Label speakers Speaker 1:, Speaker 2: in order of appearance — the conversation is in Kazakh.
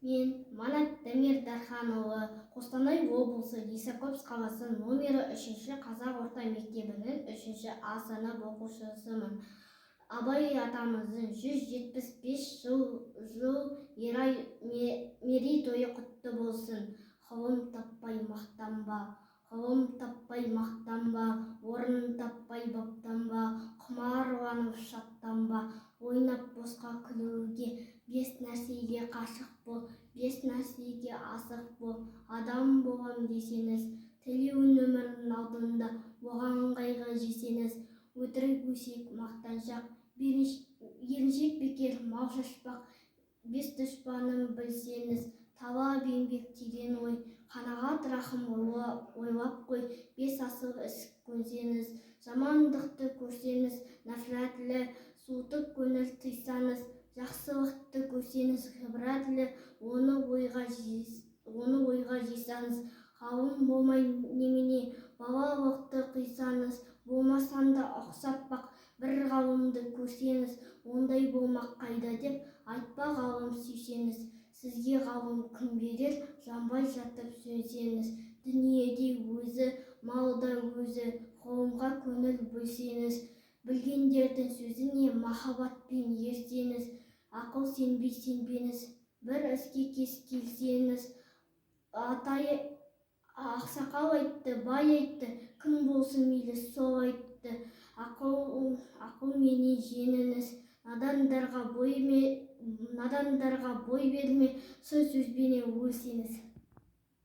Speaker 1: Мен Манат Дамир Дарханұлы, Қостанай облысы Лисаковск қаласы номері 3 қазақ орта мектебінің 3 А сынып оқушысымын. Абай атамыздың 175 жыл мерейтойы құтты болсын. Ғылым таппай мақтанба, ғылым таппай мақтанба, орын таппай баптанба, құмарланып шаттанба, ойнап босқа күлуге, 5 нәрсеге қашық бол, 5 нәрсеге асық бол. Адам болам десеңіз, тілеуін өмірдің алдында, оған қайғы жесеңіз, өтірік өсек мақтаншақ, еріншек бекер мал шашпақ, 5 дұшпанын білсеңіз, талап еңбек терең ой, қанағат рахым ойлап қой, 5 асыл іс көнсеңіз, жамандықты көрсеңіз, нәпрәтлі суытып көңіл тыйсаңыз, жақсылықты көрсеңіз, ғибратлы оны ойға жисаңыз, ғалым болмай немене, балалықты қисаңыз, болмасан да ұқсап бақ, бір ғалымды көрсеңіз, ондай болмақ қайда деп айтпа ғалым сүйсеңіз, сізге ғалым күн берер, жанбай жатып сөнсеңіз, дүниеде өзі, малда өзі, ғылымға көңіл бөлсеңіз, білгендердің сөзіне махаббатпен ерсеңіз, ақыл сенбеңіз, бір іске келсеңіз, ақсақал айтты, бай айтты, кім болсын мейлі сол айтты, ақыл менен жеңіңіз, надандарға бой берме, сын сөзбенен өлсеңіз.